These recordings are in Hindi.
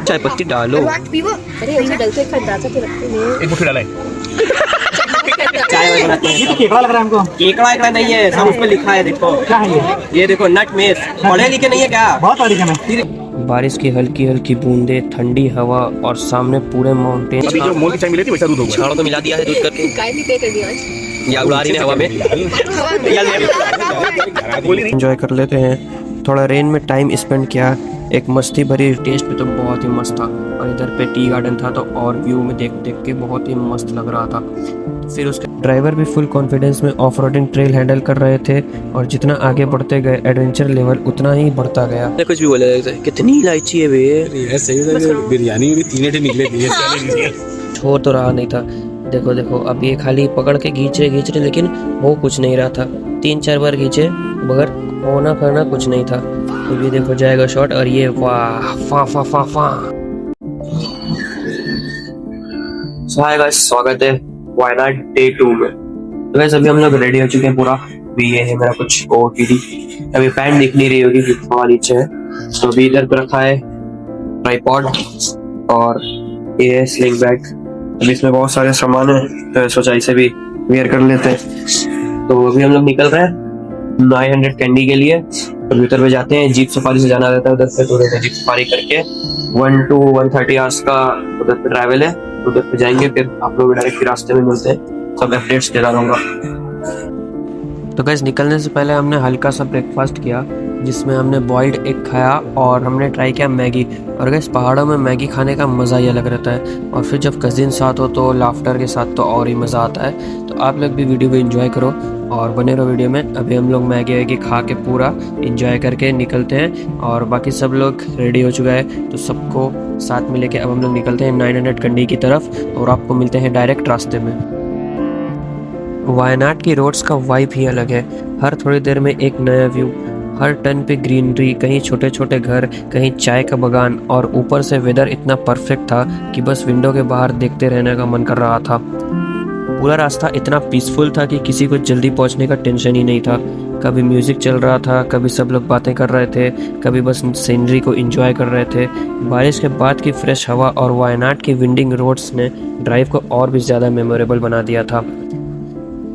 चाय पत्ती डालो। एक मुट्ठी डाला है। चाय बनाते हैं। ये तो केकड़ा लग रहा है हमको। केकड़ा एकड़ा नहीं है, सब उस पे लिखा है, देखो क्या है ये देखो नट मेस, पढ़े लिखे नहीं है क्या? बहुत तारीख है। बारिश की हल्की हल्की बूंदें, ठंडी हवा और सामने पूरे माउंटेन। अभी जो मोल की चाय मिली थी वैसा दूध होगा। छाड़ो तो मिला दिया है दूध करके, या उड़ा रही है हवा में। एंजॉय कर लेते हैं। थोड़ा रेन में टाइम स्पेंड किया। एक मस्ती भरी टेस्ट पे तो बहुत ही मस्त था, और इधर पे टी गार्डन था तो और व्यू में देख देख के बहुत ही मस्त लग रहा था। फिर उसके ड्राइवर भी फुल कॉन्फिडेंस में ऑफ रोडिंग ट्रेल हैंडल कर रहे थे, और जितना आगे बढ़ते गए एडवेंचर लेवल उतना ही बढ़ता गया। कुछ भी बोले, कितनी इलायची है भैया, बिरयानी में भी 3 निकले थे। छोड़ तो रहा नहीं था। देखो देखो अब ये खाली पकड़ के खींच रहे, लेकिन वो कुछ नहीं रहा था। 3-4 बार खींचे मगर होना करना कुछ नहीं था। तो ये देखो जाएगा शॉट, और ये वाह फा फा फा फा। स्वागत है वायनाड डे 2 में। तो वैसे अभी हम लोग रेडी हो चुके हैं पूरा। अभी ये है मेरा कुछ ओटीडी। अभी पैंट दिख नहीं रही होगी क्योंकि वहाँ नीचे है। तो अभी इधर पे रखा है ट्राइपॉड, और ये है स्लिंग बैग। अभी इसमें बहुत सारे सामान है, तो सोचा इसे भी वेयर कर लेते हैं। तो अभी हम लोग निकल रहे हैं 900 कैंडी के लिए। तो भीतर में जाते हैं, जीप सफारी से जाना रहता है उधर से, तो उधर से जीप सफारी करके 1 to 130 आवर्स का उधर पे ट्रैवल है। उधर पे जाएंगे, फिर आप लोग डायरेक्ट रास्ते में मिलते हैं। सब अपडेट्स देता रहूंगा। तो गाइस निकलने से पहले हमने हल्का सा ब्रेकफास्ट किया, जिसमें हमने बॉइल्ड एग खाया और हमने ट्राई किया मैगी। और गाइस पहाड़ों में मैगी खाने का मज़ा ही अलग रहता है, और फिर जब कजिन साथ हो तो लाफ्टर के साथ तो और ही मज़ा आता है। तो आप लोग भी वीडियो को एंजॉय करो और बने रहो वीडियो में। अभी हम लोग मैगी वैगी खा के पूरा एंजॉय करके निकलते हैं, और बाकी सब लोग रेडी हो चुका है। तो सबको साथ में लेके अब हम लोग निकलते हैं 900 कंडी की तरफ, और आपको मिलते हैं डायरेक्ट रास्ते में। वायनाड की रोड्स का वाइब ही अलग है। हर थोड़ी देर में एक नया व्यू, हर टर्न पे ग्रीनरी, कहीं छोटे छोटे घर, कहीं चाय का बगान, और ऊपर से वेदर इतना परफेक्ट था कि बस विंडो के बाहर देखते रहने का मन कर रहा था। पूरा रास्ता इतना पीसफुल था कि किसी को जल्दी पहुंचने का टेंशन ही नहीं था। कभी म्यूजिक चल रहा था, कभी सब लोग बातें कर रहे थे, कभी बस सीनरी को एंजॉय कर रहे थे। बारिश के बाद की फ्रेश हवा और वायनाड की विंडिंग रोड्स ने ड्राइव को और भी ज़्यादा मेमोरेबल बना दिया था।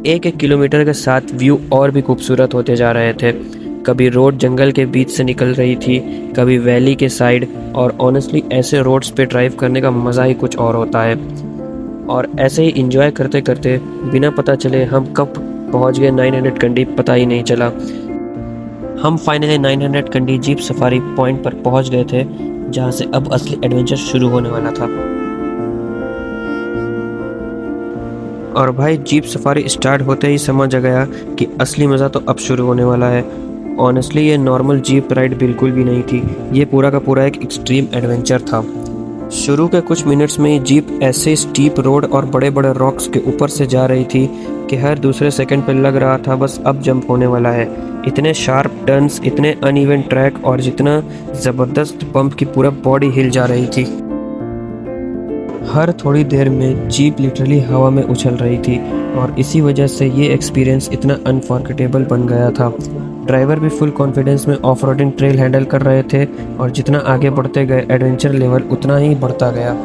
1-1 किलोमीटर के साथ व्यू और भी खूबसूरत होते जा रहे थे। कभी रोड जंगल के बीच से निकल रही थी, कभी वैली के साइड, और ऑनेस्टली ऐसे रोड्स पे ड्राइव करने का मज़ा ही कुछ और होता है। और ऐसे ही एंजॉय करते करते बिना पता चले हम कब पहुंच गए 900 कंडी, पता ही नहीं चला। हम फाइनली 900 कंडी जीप सफारी पॉइंट पर पहुंच गए थे, जहां से अब असली एडवेंचर शुरू होने वाला था। और भाई जीप सफारी स्टार्ट होते ही समझ आ गया कि असली मज़ा तो अब शुरू होने वाला है। ऑनेस्टली ये नॉर्मल जीप राइड बिल्कुल भी नहीं थी, ये पूरा का पूरा एक एक्सट्रीम एडवेंचर था। शुरू के कुछ मिनट्स में ही जीप ऐसे स्टीप रोड और बड़े बड़े रॉक्स के ऊपर से जा रही थी कि हर दूसरे सेकंड पर लग रहा था बस अब जंप होने वाला है। इतने शार्प टर्न्स, इतने अनइवन ट्रैक, और जितना ज़बरदस्त पंप की पूरा बॉडी हिल जा रही थी। हर थोड़ी देर में जीप लिटरली हवा में उछल रही थी, और इसी वजह से ये एक्सपीरियंस इतना अनफॉरगेटेबल बन गया था। ड्राइवर भी फुल कॉन्फिडेंस में ऑफ रोडिंग ट्रेल हैंडल कर रहे थे, और जितना आगे बढ़ते गए एडवेंचर लेवल उतना ही बढ़ता गया।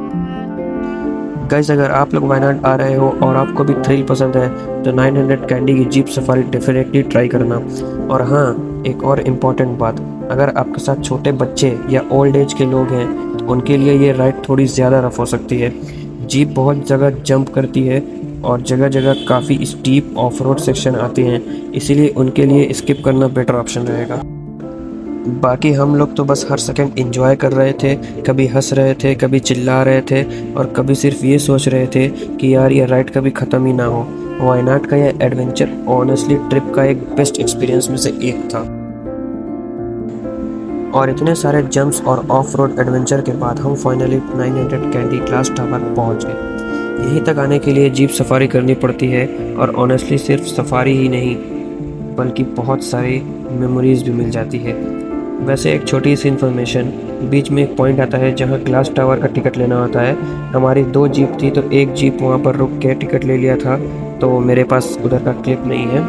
गाइस अगर आप लोग वायनाड आ रहे हो और आपको भी थ्रिल पसंद है तो 900 कैंडी की जीप सफारी डेफिनेटली ट्राई करना। और हाँ, एक और इम्पॉर्टेंट बात, अगर आपके साथ छोटे बच्चे या ओल्ड एज के लोग हैं तो उनके लिए ये राइड थोड़ी ज़्यादा रफ हो सकती है। जीप बहुत जगह जंप करती है, और जगह जगह काफ़ी स्टीप ऑफ रोड सेक्शन आते हैं, इसीलिए उनके लिए स्किप करना बेटर ऑप्शन रहेगा। बाकी हम लोग तो बस हर सेकंड एंजॉय कर रहे थे, कभी हंस रहे थे, कभी चिल्ला रहे थे, और कभी सिर्फ ये सोच रहे थे कि यार ये राइड कभी ख़त्म ही ना हो। वायनाड का यह एडवेंचर ऑनेस्टली ट्रिप का एक बेस्ट एक्सपीरियंस में से एक था। और इतने सारे जंप्स और ऑफ रोड एडवेंचर के बाद हम फाइनली 900 कैंडी क्लास टावर पहुंच गए। यहीं तक आने के लिए जीप सफारी करनी पड़ती है, और ऑनेस्टली सिर्फ सफारी ही नहीं बल्कि बहुत सारी मेमोरीज भी मिल जाती है। वैसे एक छोटी सी इन्फॉर्मेशन, बीच में एक पॉइंट आता है जहां ग्लास टावर का टिकट लेना होता है। हमारी 2 जीप थी, तो एक जीप वहां पर रुक के टिकट ले लिया था, तो मेरे पास उधर का क्लिप नहीं है।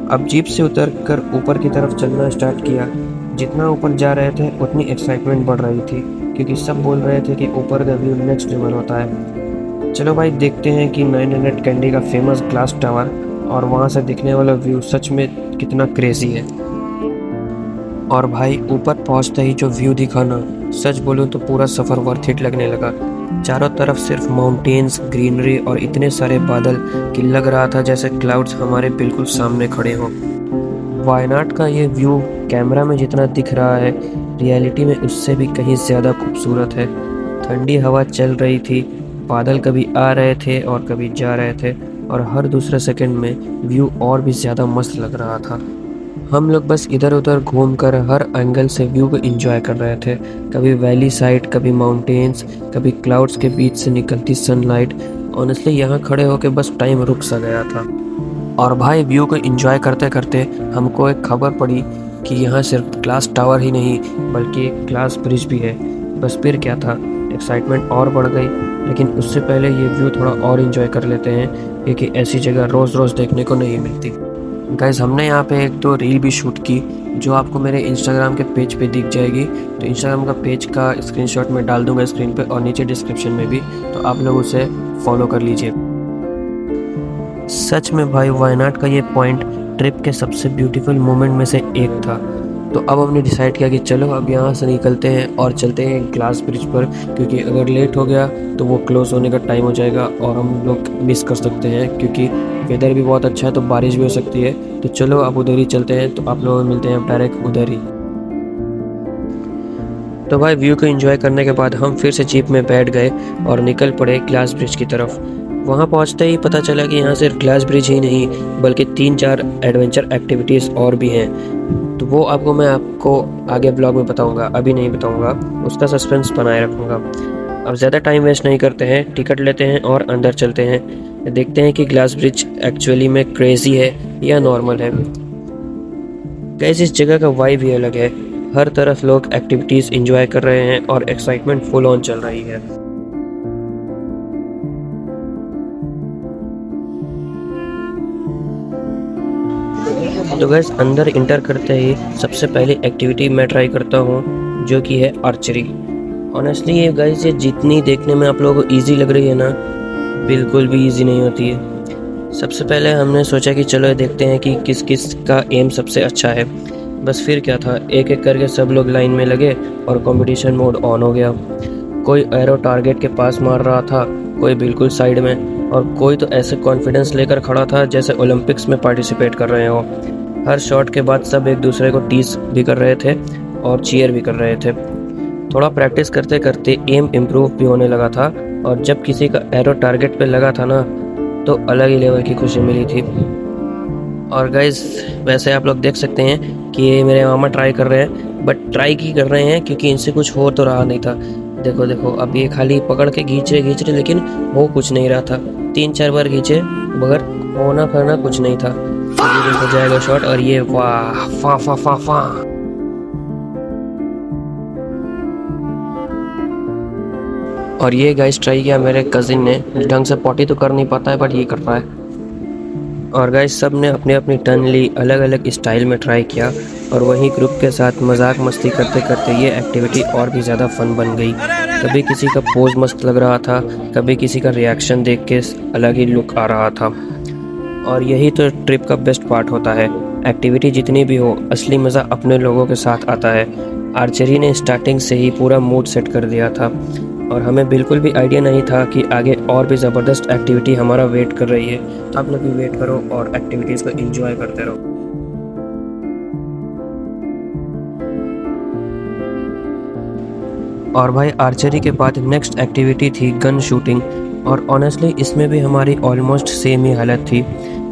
अब जीप से उतर कर ऊपर की तरफ चलना स्टार्ट किया। जितना ऊपर जा रहे थे उतनी एक्साइटमेंट बढ़ रही थी, क्योंकि सब बोल रहे थे कि ऊपर का व्यू नेक्स्ट लेवल होता है। चलो भाई देखते हैं कि 900 कैंडी का फेमस ग्लास टावर और वहाँ से दिखने वाला व्यू सच में कितना क्रेजी है। और भाई ऊपर पहुँचते ही जो व्यू दिखा ना, सच बोलूँ तो पूरा सफ़र वर्थ इट लगने लगा। चारों तरफ सिर्फ माउंटेन्स, ग्रीनरी और इतने सारे बादल कि लग रहा था जैसे क्लाउड्स हमारे बिल्कुल सामने खड़े हों। वायनाड का ये व्यू कैमरा में जितना दिख रहा है, रियलिटी में उससे भी कहीं ज़्यादा खूबसूरत है। ठंडी हवा चल रही थी, बादल कभी आ रहे थे और कभी जा रहे थे, और हर दूसरे सेकंड में व्यू और भी ज़्यादा मस्त लग रहा था। हम लोग बस इधर उधर घूमकर हर एंगल से व्यू को एंजॉय कर रहे थे। कभी वैली साइड, कभी माउंटेन्स, कभी क्लाउड्स के बीच से निकलती सनलाइट। ऑनेस्टली यहाँ खड़े होकर बस टाइम रुक सा गया था। और भाई व्यू को एंजॉय करते करते हमको एक खबर पड़ी कि यहाँ सिर्फ ग्लास टावर ही नहीं बल्कि एक ग्लास ब्रिज भी है। बस फिर क्या था, एक्साइटमेंट और बढ़ गई। लेकिन उससे पहले ये व्यू थोड़ा और एंजॉय कर लेते हैं, क्योंकि ऐसी जगह रोज़ रोज़ देखने को नहीं मिलती। गाइस हमने यहाँ पे एक दो रील भी शूट की, जो आपको मेरे इंस्टाग्राम के पेज पे दिख जाएगी। तो इंस्टाग्राम का पेज का स्क्रीनशॉट मैं डाल दूंगा स्क्रीन पे और नीचे डिस्क्रिप्शन में भी, तो आप लोग उसे फॉलो कर लीजिए। सच में भाई वायनाड का ये पॉइंट ट्रिप के सबसे ब्यूटीफुल मोमेंट में से एक था। तो अब हमने डिसाइड किया कि चलो अब यहाँ से निकलते हैं और चलते हैं ग्लास ब्रिज पर, क्योंकि अगर लेट हो गया तो वो क्लोज़ होने का टाइम हो जाएगा और हम लोग मिस कर सकते हैं, क्योंकि वेदर भी बहुत अच्छा है तो बारिश भी हो सकती है। तो चलो अब उधर ही चलते हैं। तो आप लोगों को मिलते हैं अब डायरेक्ट उधर ही। तो भाई व्यू को एंजॉय करने के बाद हम फिर से जीप में बैठ गए और निकल पड़े ग्लास ब्रिज की तरफ। वहाँ पहुँचते ही पता चला कि यहाँ सिर्फ ग्लास ब्रिज ही नहीं बल्कि 3-4 एडवेंचर एक्टिविटीज़ और भी हैं। तो वो मैं आपको आगे ब्लॉग में बताऊँगा, अभी नहीं बताऊँगा, उसका सस्पेंस बनाए रखूँगा। अब ज़्यादा टाइम वेस्ट नहीं करते हैं, टिकट लेते हैं और अंदर चलते हैं। देखते हैं कि ग्लास ब्रिज एक्चुअली में क्रेजी है या नॉर्मल है। गाइस इस जगह का वाइब ही अलग है। हर तरफ लोग एक्टिविटीज़ एंजॉय कर रहे हैं और एक्साइटमेंट फुल ऑन चल रही है। तो गाइस अंदर इंटर करते ही सबसे पहली एक्टिविटी मैं ट्राई करता हूँ, जो कि है आर्चरी। ऑनेस्टली ये गाइस ये जितनी देखने में आप लोगों को ईजी लग रही है ना, बिल्कुल भी ईजी नहीं होती है। सबसे पहले हमने सोचा कि चलो देखते हैं कि किस किस का एम सबसे अच्छा है। बस फिर क्या था, एक एक करके सब लोग लाइन में लगे और कंपटीशन मोड ऑन हो गया। कोई एरो टारगेट के पास मार रहा था, कोई बिल्कुल साइड में, और कोई तो ऐसे कॉन्फिडेंस लेकर खड़ा था जैसे ओलंपिक्स में पार्टिसिपेट कर रहे हो। हर शॉट के बाद सब एक दूसरे को टीज भी कर रहे थे और चीयर भी कर रहे थे। थोड़ा प्रैक्टिस करते करते एम इम्प्रूव भी होने लगा था, और जब किसी का एरो टारगेट पे लगा था ना, तो अलग ही लेवल की खुशी मिली थी। और गाइज वैसे आप लोग देख सकते हैं कि ये मेरे मामा ट्राई कर रहे हैं, बट ट्राई की कर रहे हैं क्योंकि इनसे कुछ हो तो रहा नहीं था। देखो देखो अब ये खाली पकड़ के खींच रहे लेकिन हो कुछ नहीं रहा था। 3-4 बार खींचे मगर होना करना कुछ नहीं था। हो जाएगा शॉट और ये वाह फा फा फा फा। और ये गाइस ट्राई किया मेरे कजिन ने, ढंग से पॉटी तो कर नहीं पाता है बट ये कर रहा है। और गाइस सब ने अपनी अपनी टर्न ली, अलग अलग स्टाइल में ट्राई किया, और वहीं ग्रुप के साथ मजाक मस्ती करते करते ये एक्टिविटी और भी ज़्यादा फन बन गई। कभी किसी का पोज मस्त लग रहा था, कभी किसी का रिएक्शन देख के अलग ही लुक आ रहा था। और यही तो ट्रिप का बेस्ट पार्ट होता है। एक्टिविटी जितनी भी हो, असली मज़ा अपने लोगों के साथ आता है। आर्चरी ने स्टार्टिंग से ही पूरा मूड सेट कर दिया था, और हमें बिल्कुल भी आइडिया नहीं था कि आगे और भी ज़बरदस्त एक्टिविटी हमारा वेट कर रही है। तो आप लोग भी वेट करो और एक्टिविटीज़ को एंजॉय करते रहो। और भाई आर्चरी के बाद नेक्स्ट एक्टिविटी थी गन शूटिंग, और ऑनेस्टली इसमें भी हमारी ऑलमोस्ट सेम ही हालत थी।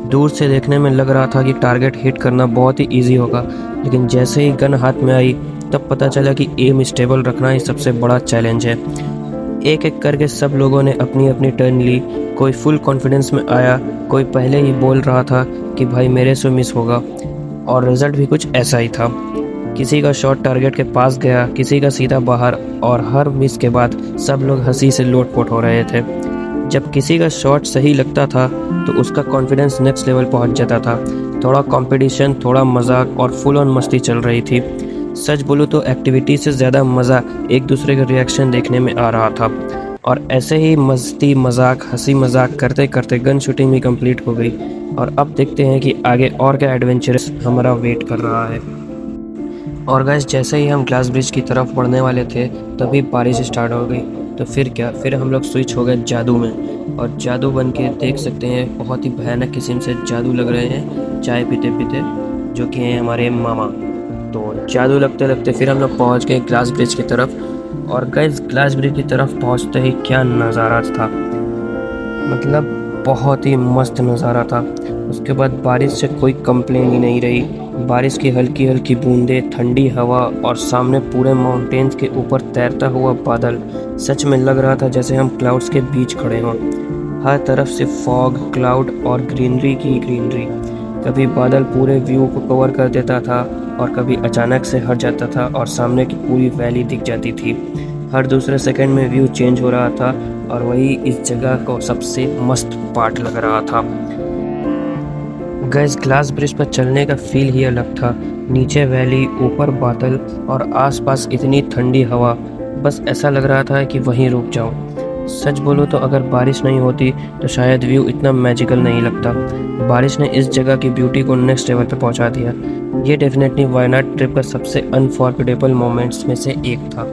दूर से देखने में लग रहा था कि टारगेट हिट करना बहुत ही इजी होगा, लेकिन जैसे ही गन हाथ में आई तब पता चला कि एम स्टेबल रखना ही सबसे बड़ा चैलेंज है। एक एक करके सब लोगों ने अपनी अपनी टर्न ली। कोई फुल कॉन्फिडेंस में आया, कोई पहले ही बोल रहा था कि भाई मेरे से मिस होगा, और रिजल्ट भी कुछ ऐसा ही था। किसी का शॉट टारगेट के पास गया, किसी का सीधा बाहर, और हर मिस के बाद सब लोग हंसी से लोटपोट हो रहे थे। जब किसी का शॉट सही लगता था तो उसका कॉन्फिडेंस नेक्स्ट लेवल पहुंच जाता था। थोड़ा कंपटीशन, थोड़ा मजाक और फुल ऑन मस्ती चल रही थी। सच बोलूँ तो एक्टिविटी से ज़्यादा मज़ा एक दूसरे का रिएक्शन देखने में आ रहा था। और ऐसे ही मस्ती मजाक हंसी मजाक करते करते गन शूटिंग भी कंप्लीट हो गई। और अब देखते हैं कि आगे और क्या एडवेंचरस हमारा वेट कर रहा है। और गाइस जैसे ही हम ग्लास ब्रिज की तरफ बढ़ने वाले थे तभी बारिश स्टार्ट हो गई। तो फिर क्या, फिर हम लोग स्विच हो गए जादू में। और जादू बन के देख सकते हैं बहुत ही भयानक किस्म से जादू लग रहे हैं चाय पीते पीते, जो कि हैं हमारे मामा। तो जादू लगते लगते फिर हम लोग पहुँच गए ग्लास ब्रिज की तरफ। और गाइस ग्लास ब्रिज की तरफ पहुँचते ही क्या नज़ारा था, मतलब बहुत ही मस्त नज़ारा था। उसके बाद बारिश से कोई कंप्लेन ही नहीं रही। बारिश की हल्की हल्की बूंदें, ठंडी हवा और सामने पूरे माउंटेन्स के ऊपर तैरता हुआ बादल, सच में लग रहा था जैसे हम क्लाउड्स के बीच खड़े हों। हर तरफ से फॉग, क्लाउड और ग्रीनरी की ग्रीनरी। कभी बादल पूरे व्यू को कवर कर देता था और कभी अचानक से हट जाता था और सामने की पूरी वैली दिख जाती थी। हर दूसरे सेकंड में व्यू चेंज हो रहा था और वही इस जगह को सबसे मस्त पार्ट लग रहा था। गैस ग्लास ब्रिज पर चलने का फील ही अलग था। नीचे वैली, ऊपर बादल और आसपास इतनी ठंडी हवा, बस ऐसा लग रहा था कि वहीं रुक जाऊं। सच बोलूं तो अगर बारिश नहीं होती तो शायद व्यू इतना मैजिकल नहीं लगता। बारिश ने इस जगह की ब्यूटी को नेक्स्ट लेवल पे पहुंचा दिया। ये डेफिनेटली वायनाड ट्रिप का सबसे अनफॉरगेटेबल मोमेंट्स में से एक था।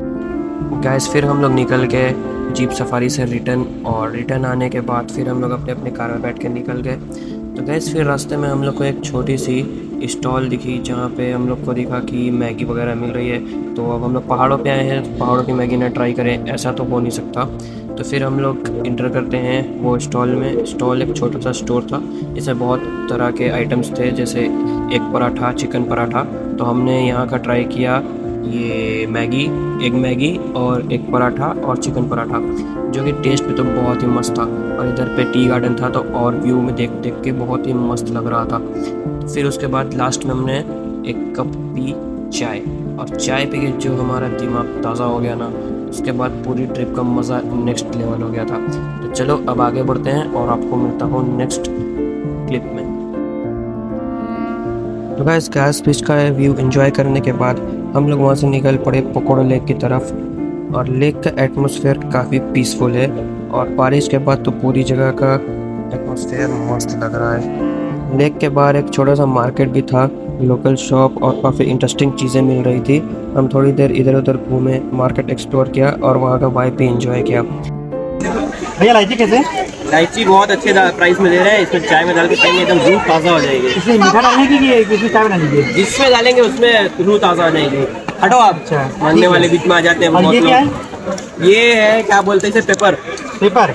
गैस फिर हम लोग निकल गए जीप सफारी से रिटर्न, और रिटर्न आने के बाद फिर हम लोग अपने अपने कार में बैठ के निकल गए। तो गैस फिर रास्ते में हम लोग को एक छोटी सी स्टॉल दिखी जहाँ पे हम लोग को दिखा कि मैगी वगैरह मिल रही है। तो अब हम लोग पहाड़ों पे आए हैं तो पहाड़ों की मैगी ना ट्राई करें, ऐसा तो हो नहीं सकता। तो फिर हम लोग इंटर करते हैं वो स्टॉल में। स्टॉल एक छोटा सा स्टोर था, इसमें बहुत तरह के आइटम्स थे, जैसे एक पराठा, चिकन पराठा। तो हमने यहाँ का ट्राई किया, ये मैगी, एग मैगी और एक पराठा और चिकन पराठा, जो कि टेस्ट में तो बहुत ही मस्त था। और इधर पे टी गार्डन था तो और व्यू में देख देख के बहुत ही मस्त लग रहा था। फिर उसके बाद लास्ट में हमने एक कप पी चाय, और चाय पी के जो हमारा दिमाग ताज़ा हो गया ना, उसके बाद पूरी ट्रिप का मज़ा नेक्स्ट लेवल हो गया था। तो चलो अब आगे बढ़ते हैं और आपको मिलता हूँ नेक्स्ट क्लिप में। तो गाइस ग्लास ब्रिज का व्यू एंजॉय करने के बाद हम लोग वहाँ से निकल पड़े पकोड़ा लेक की तरफ। और लेक का एटमॉस्फेयर काफ़ी पीसफुल है, और बारिश के बाद तो पूरी जगह का एटमॉस्फेयर मस्त लग रहा है। लेक के बाहर एक छोटा सा मार्केट भी था, लोकल शॉप और काफ़ी इंटरेस्टिंग चीज़ें मिल रही थी। हम थोड़ी देर इधर उधर घूमे, मार्केट एक्सप्लोर किया और वहाँ का वाइब भी एंजॉय किया। भैया इलायची कैसे? इलायची बहुत अच्छे प्राइस में दे रहे हैं। इसमें चाय में डाल के पिएंगे एकदम रूह ताज़ा हो जाएगी। इसमें मीठा डालने की कि इसमें चाय बनाने की? जिसमें डालेंगे उसमें रूह ताज़ा हो जाएगी। हटो आप, अच्छा, मांगने वाले बीच में आ जाते हैं और बहुत ये क्या लोग। ये है क्या बोलते हैं इसे, पेपर। पेपर?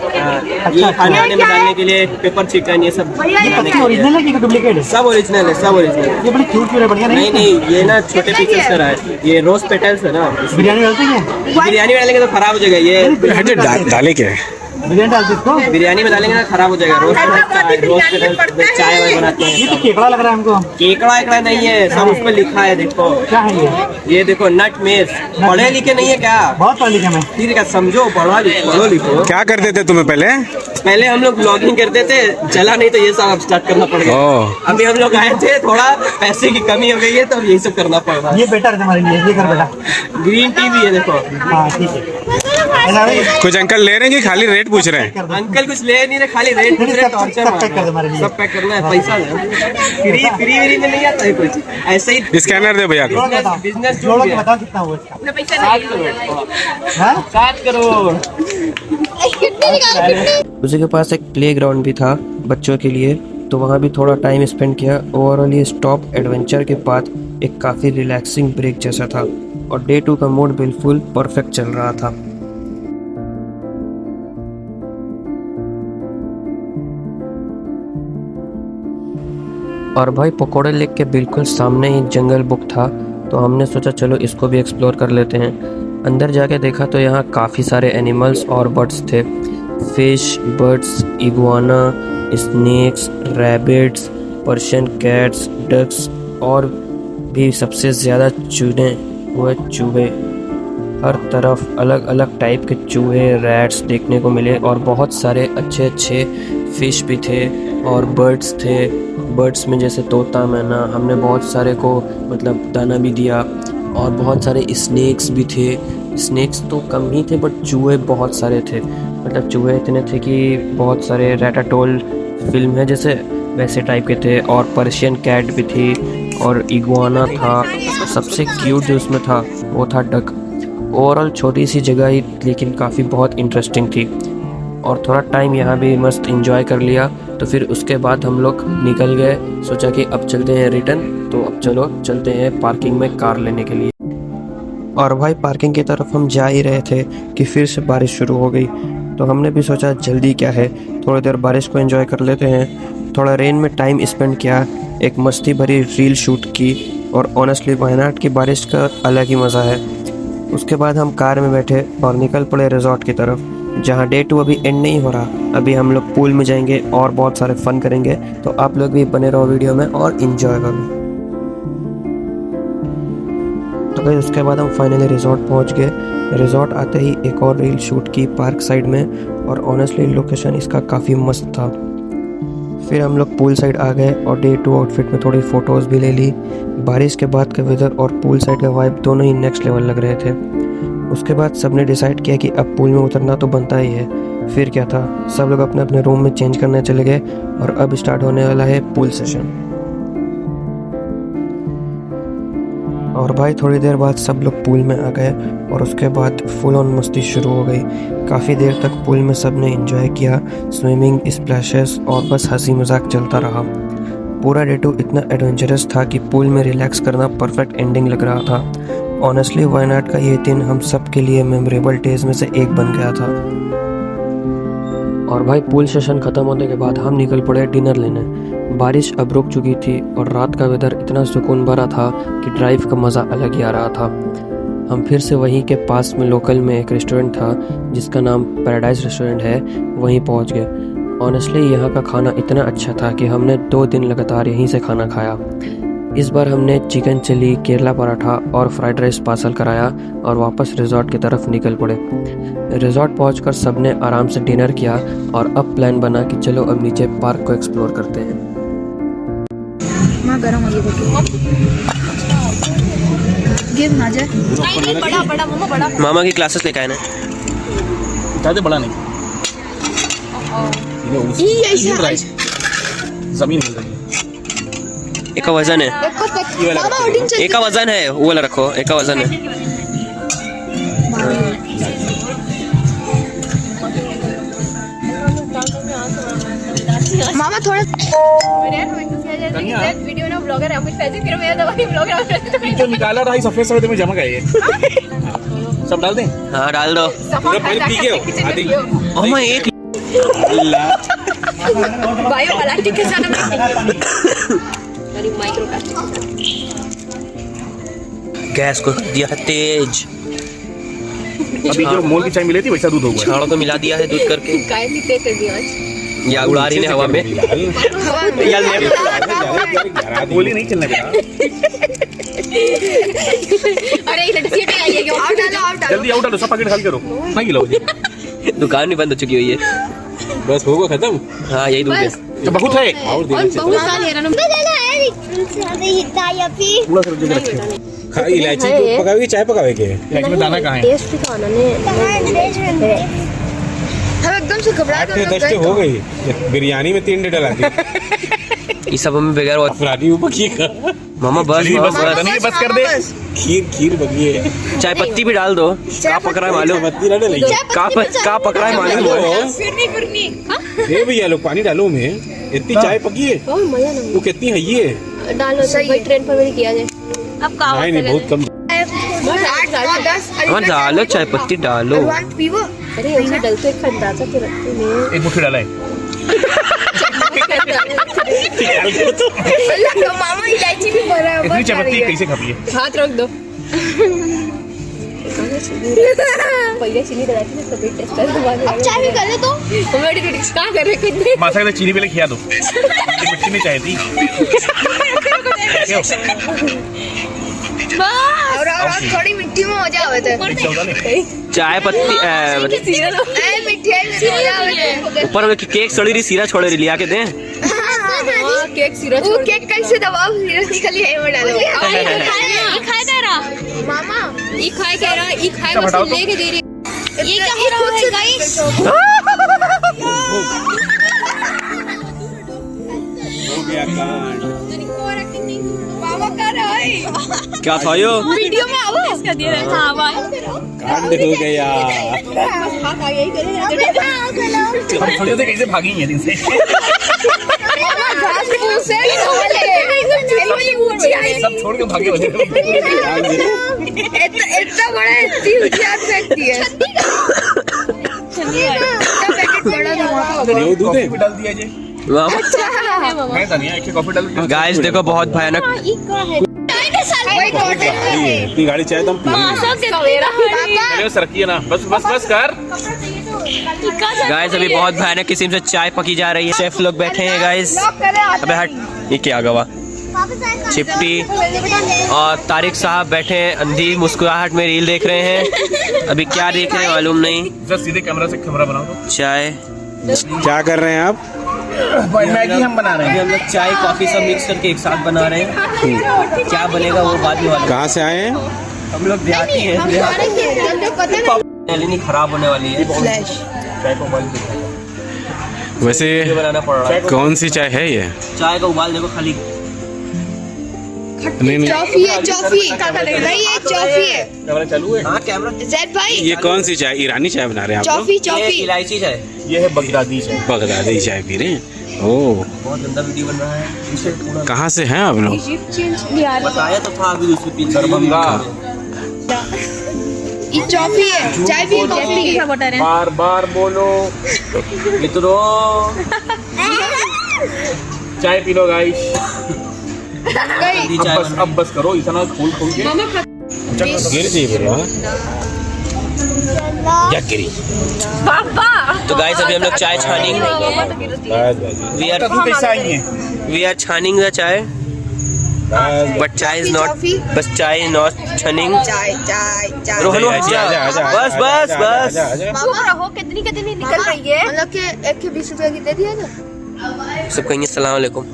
ये खाने वाने में डालने के लिए पेपर, चिकन, ये सब ये डालने पत्ती के लिए। ओरिजिनल है कि डुप्लीकेट है? सब ओरिजिनल है, सब ओरिजिनल है। ये बड़ी क्यूट क्यूट है, बढ़िया नहीं नहीं, ये ना छोटे पीसेस का है, ये रोज पेटल्स है ना। बिरयानी डालते हैं? बिरयानी में डालेंगे तो खराब हो जाएगा। ये डाले क्या है? बिरयानी डालते इसको? बिरयानी में डालेंगे ना खराब हो जाएगा। रोज पेटल्स चाय वाय बनाते हैं। ये तो केकड़ा लग रहा है हमको। केकड़ा एकड़ा नहीं है, सब उस पर लिखा है, देखो क्या है ये? ये देखो नट मेस। पढ़े लिखे नहीं है क्या? बहुत पढ़ लिखा मैं। ठीक है, समझो, पढ़ो लिखो। क्या करते थे तुम्हें पहले? पहले हम लोग ब्लॉगिंग करते थे, चला नहीं तो ये सब अब स्टार्ट करना पड़ेगा। ओह। अभी हम लोग आए थे, थोड़ा पैसे की कमी हो गई है तो अब यही सब करना पड़ रहा है। ये बेटर है तुम्हारे लिए, ये कर बेटा। ग्रीन टी भी है, देखो। हाँ ठीक है। कुछ अंकल ले रहे हैं कि खाली रेट पूछ रहे हैं? अंकल कुछ ले नहीं रहे, खाली रेट पूछ रहे, टॉर्चर मार रहे हैं। सब पैक करना है, पैसा फ्री में नहीं आता है कुछ, ऐसे ही। स्कैनर दे भैया को। बिजनेस जोड़ो के बताओ कितना हुआ इसका? 7 करोड़। हाँ? 7 करोड़। उसी के पास एक प्लेग्राउंड भी था बच्चों के लिए, तो वहाँ भी थोड़ा टाइम स्पेंड किया। ओवरऑल ये स्टॉप एडवेंचर के बाद एक काफ़ी रिलैक्सिंग ब्रेक जैसा था, और डे 2 का मूड बिल्कुल परफेक्ट चल रहा था। और भाई पकोड़े लेक के बिल्कुल सामने ही जंगल बुक था, तो हमने सोचा चलो इसको भी एक्सप्लोर कर लेते हैं। अंदर जाके देखा तो यहाँ काफ़ी सारे एनिमल्स और बर्ड्स थे। Fish, birds, iguana, snakes, rabbits, Persian cats, ducks और भी सबसे ज़्यादा चुने हुए चूहे। हर तरफ अलग अलग टाइप के चूहे, रैट्स देखने को मिले, और बहुत सारे अच्छे अच्छे फिश भी थे और बर्ड्स थे। बर्ड्स में जैसे तोता, मैना, हमने बहुत सारे को मतलब दाना भी दिया। और बहुत सारे स्नैक्स भी थे। स्नैक्स तो कम ही थे बट चूहे बहुत सारे थे, मतलब चूहे इतने थे कि बहुत सारे रैटाटोल फिल्म है जैसे वैसे टाइप के थे, और पर्शियन कैट भी थी और इगुआना था। सबसे क्यूट जो उसमें था वो था डक। ओवरऑल छोटी सी जगह ही लेकिन काफ़ी बहुत इंटरेस्टिंग थी, और थोड़ा टाइम यहाँ भी मस्त एंजॉय कर लिया। तो फिर उसके बाद हम लोग निकल गए, सोचा कि अब चलते हैं रिटर्न। तो अब चलो चलते हैं पार्किंग में कार लेने के लिए। और भाई पार्किंग की तरफ हम जा ही रहे थे कि फिर से बारिश शुरू हो गई। तो हमने भी सोचा जल्दी क्या है, थोड़ी देर बारिश को एंजॉय कर लेते हैं। थोड़ा रेन में टाइम स्पेंड किया, एक मस्ती भरी रील शूट की, और ऑनेस्टली वायनाड की बारिश का अलग ही मज़ा है। उसके बाद हम कार में बैठे और निकल पड़े रिजॉर्ट की तरफ, जहाँ डे 2 अभी एंड नहीं हो रहा। अभी हम लोग पूल में जाएंगे और बहुत सारे फन करेंगे, तो आप लोग भी बने रहो वीडियो में और इन्जॉय करो। तो भाई उसके बाद हम फाइनली रिजॉर्ट पहुंच गए। रिजॉर्ट आते ही एक और रील शूट की पार्क साइड में, और ऑनेस्टली लोकेशन इसका काफ़ी मस्त था। फिर हम लोग पूल साइड आ गए और डे 2 आउटफिट में थोड़ी फ़ोटोज़ भी ले ली। बारिश के बाद का वेदर और पूल साइड का वाइब दोनों ही नेक्स्ट लेवल लग रहे थे। उसके बाद सबने डिसाइड किया कि अब पूल में उतरना तो बनता ही है। फिर क्या था, सब लोग अपने अपने रूम में चेंज करने चले गए, और अब स्टार्ट होने वाला है पूल सेशन। और भाई थोड़ी देर बाद सब लोग पूल में आ गए, और उसके बाद फुल ऑन मस्ती शुरू हो गई। काफ़ी देर तक पूल में सब ने एंजॉय किया, स्विमिंग, स्प्लैशेस, और बस हंसी मजाक चलता रहा। पूरा डे 2 इतना एडवेंचरस था कि पूल में रिलैक्स करना परफेक्ट एंडिंग लग रहा था। ऑनेस्टली वायनाड का ये दिन हम सब के लिए मेमोरेबल डेज में से एक बन गया था। और भाई पूल सेशन ख़त्म होने के बाद हम निकल पड़े डिनर लेने। बारिश अब रुक चुकी थी और रात का वेदर इतना सुकून भरा था कि ड्राइव का मज़ा अलग ही आ रहा था। हम फिर से वहीं के पास में लोकल में एक रेस्टोरेंट था जिसका नाम पैराडाइज रेस्टोरेंट है, वहीं पहुंच गए। ऑनेस्टली यहाँ का खाना इतना अच्छा था कि हमने 2 दिन लगातार यहीं से खाना खाया। इस बार हमने चिकन चिली, केरला पराठा और फ्राइड राइस पार्सल कराया और वापस रिजॉर्ट की तरफ निकल पड़े। रिजॉर्ट पहुंचकर सबने आराम से डिनर किया, और अब प्लान बना कि चलो अब नीचे पार्क को एक्सप्लोर करते हैं। गरम हो जाए बड़ा मामा बड़ा। मामा की क्लासेस लेके आए ना, ज़्यादा बड़ा नहीं, जमीन मिल रही है। एक का वजन है, एक का वजन है, वो वाला रखो, एक का वजन है। मामा थोड़ा वीडियो ना ब्लॉगर है, फिर मेरा दवाई ब्लॉगर जो निकाला रहा सफेद सफेद में जमा गए सब डाल दें। हाँ डाल दो। पूरा पानी पी के आधी ओमा एक बायो प्लास्टिक के साथ माइक्रोप्लास्टिक गैस को दिया है तेज। अभी जो मोल की चाय मिली थी वैसा दूध होगा। छाड़ों को मिला दिया है दूध करके, काय भी तय कर दिया आज। या उड़ा रही है हवा में। गोली नहीं चलने देना। अरे ये सीट आई है, आउट डालो जल्दी आउट डालो, सब पैकेट खाली करो। नहीं लो दुकान भी बंद हो चुकी हुई है। बस होगा खत्म। हाँ यही दूध है, तो बहुत है और बहुत सारे है ना पूरा सब जगह रखे। इलायची पकावे चाय पकावे के इलायची में दाना कहाँ है? टेस्ट भी खाना ने हम एकदम से घबरा गए। 10 हो गई बिरयानी में 3 डला दी। ये सब हमें बगैर अफरादी ऊपर की का मामा बस बस कर दे। खीर बगी है, चाय पत्ती भी डाल दो। का पक रहा है मालूम, पत्ती ना डालेगी। का पक रहा है मालूम। फिरनी हे भैया लोग पानी डालो में, इतनी चाय पकी है मजा ना वो कितनी है ये डालो सही ट्रेन पर भी किया जाए। अब का नहीं बहुत कम। 8 10 डालो चाय पत्ती डालो। पीवो। अरे ऐसे डलते एक अंदाजा के रखते में एक मुट्ठी डाला है। मामा इलायची भी बराबर। इतनी चाय पत्ती कैसे खाती है? हाथ रख दो। पहले चीनी डाली थी, तभी टेस्ट कर दो। अब चाय भी कर ले तो कमेडी क्रिटिक्स का कर रहे कितने मासा के चीनी पहले खिया दो, मिट्टी में चाय थी। और थोड़ी मिट्टी में हो जावे थे। चाय पत्ती मिट्टी हो जावे ऊपर में केक सड़ी रही, सीरा छोड़ रही, लिया के दें। केक सिरा वो केक कैसे दबाओ, सीरा निकल है वो डालो। खाए दे रहा मामा ये खाए कह रहा है, ये खाए बस लेके दे रही। ये क्या हो रहा है गाइस? हो गया कांड। मामा कर रहा है। क्या था यो? वीडियो में आओ। इसका दे रहा है। हां भाई। कांड हो गया। हां का यही करेगा। हम थोड़ी देर कैसे भागेंगे दिन से मामा घास फूस से निकाले। इतनी ऊंची आई। सब छोड़ के भागे हो इतना बड़ा इतनी ऊंची आग फेंकती है। चलिए क्या पैकेट बड़ा था वहां पे। लो दूध है। डाल दिया जी अच्छा है मामा। मैं धनिया एक कॉफी डाल गाइस देखो बहुत भयानक। वही टोटल है। इतनी गाड़ी चाहे तो हम पी चलो सरकिए ना बस बस बस कर गाइस अभी बहुत भयानक किस्म से चाय पकी जा रही है। शेफ लोग बैठे हैं गाइस। अबे हट, ये क्या गवा। चिप्टी और तारिक साहब बैठे हैं अंधी मुस्कुराहट में रील देख रहे हैं। अभी क्या देख रहे हैं मालूम नहीं। बस सीधे कैमरा से कैमरा बनाओ तो चाय क्या कर रहे हैं आप? मैगी हम बना रहे अभी हम लोग चाय कॉफी सब मिक्स करके एक साथ बना रहे हैं। क्या बनेगा वो बाद में वाला। कहाँ से आए हैं? हम लोग देहाती हैं। नहीं खराब होने वाली है। चाय को बॉईल करना वैसे ये बनाना पड़ रहा है। कौन सी चाय है ये? चाय का उबाल देखो खाली। नहीं चॉफी है चॉफी नहीं ये चॉफी है। कैमरा चालू है हाँ कैमरा। जैद भाई ये कौन सी चाय? ईरानी चाय बना रहे हैं आप लोग? चॉफी ये चॉफी इलायची चाय। ये है बगदादी चाय बगदादी चाय पी रहे हैं? ओह, बहुत गंदा वीडियो बन रहा है। पीछे पूरा कहाँ से हैं आप लोग? बताया तो था अभी उसके पीछे। दरभंगा ये चॉफी है चाय भी कॉफी के साथ बता रहे हैं। बार बार बोलो मित्रों चाय पी लो गाइस गई अब बस करो इतना खोल खोल के गिर जी बोलो। क्या गिरी? तो गाइस अभी हम लोग चाय छानेंगे। वी आर छानिंग द चाय बट चाय इज नॉट बस चाय इज नॉट छनिंग। चाय चाय चाय रोहन बस बस बस मामा रहो कितनी कितनी निकल रही है। मतलब कि 120 रुपए की दे दिया ना। सब कहेंगे सलाम वालेकुम।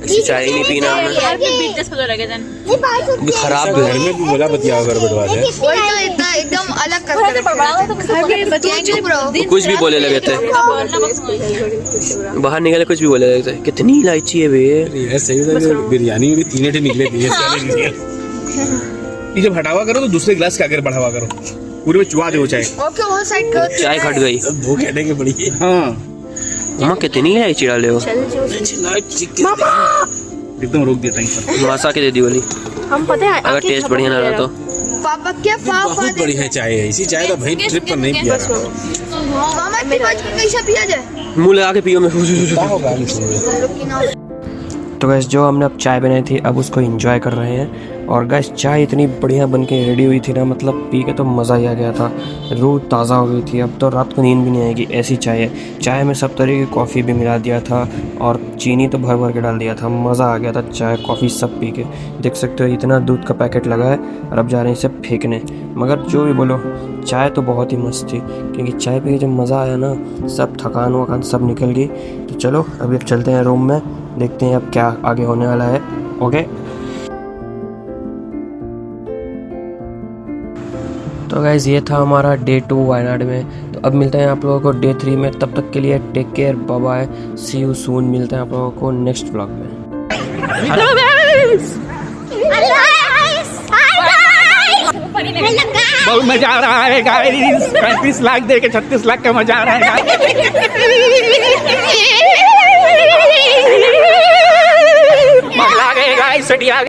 ऐसी चाय ही नहीं पीना हमने। अभी खराब भी घर में भी बोला बतिया कर बैठवा दे। वही तो इतना एकदम अलग कर कुछ भी बोले लगे थे। बाहर निकले कुछ भी बोले लगे थे। कितनी इलायची है बे। यार सही है, बिरयानी में भी 3 निकले दिए। ये जब हटावा करो तो दूसरे गिलास के आगे बढ़ावा करो पूरे में चुआ दो चाय। ओके वो साइड करो। चाय घट गई। वो कहने के पड़ी। हाँ मामा कितनी इलायची डाले हो। एकदम रोक दिया टाइम मासा के दे दी वाली। हम पता है अगर टेस्ट बढ़िया ना रहा तो। पापा क्या पापा बहुत बढ़िया चाय है। इसी चाय तो भाई ट्रिप पर नहीं पिया रहा। मामा इतनी बचपन कैसे पिया जाए। मुंह लगा के पियो में। तो गैस जो हमने अब चाय बनाई थी अब उसको एंजॉय कर रहे हैं। और गैस चाय इतनी बढ़िया बन के रेडी हुई थी ना, मतलब पी के तो मज़ा ही आ गया था। रूह ताज़ा हो गई थी। अब तो रात को नींद भी नहीं आएगी, ऐसी चाय है। चाय में सब तरह की कॉफ़ी भी मिला दिया था और चीनी तो भर भर के डाल दिया था। मज़ा आ गया था चाय कॉफ़ी सब पी के। देख सकते हो इतना दूध का पैकेट लगा है और अब जा रहे हैं इसे फेंकने। मगर जो भी बोलो चाय तो बहुत ही मस्त थी, क्योंकि चाय पी के जब मज़ा आया ना सब थकान वकान सब निकल गई। तो चलो अभी अब चलते हैं रूम में, देखते हैं अब क्या आगे होने वाला है। ओके तो गाइज़ ये था हमारा डे 2 वायनाड में। तो अब मिलते हैं आप लोगों को डे 3 में। तब तक के लिए take care, bye bye, see you soon. मिलते हैं आप लोगों को नेक्स्ट व्लॉग में। बहुत मजा आ रहा है गाइस। 35 लाख दे के 36 लाख का मजा आ रहा है गाइस। मजा आ गया गाइस।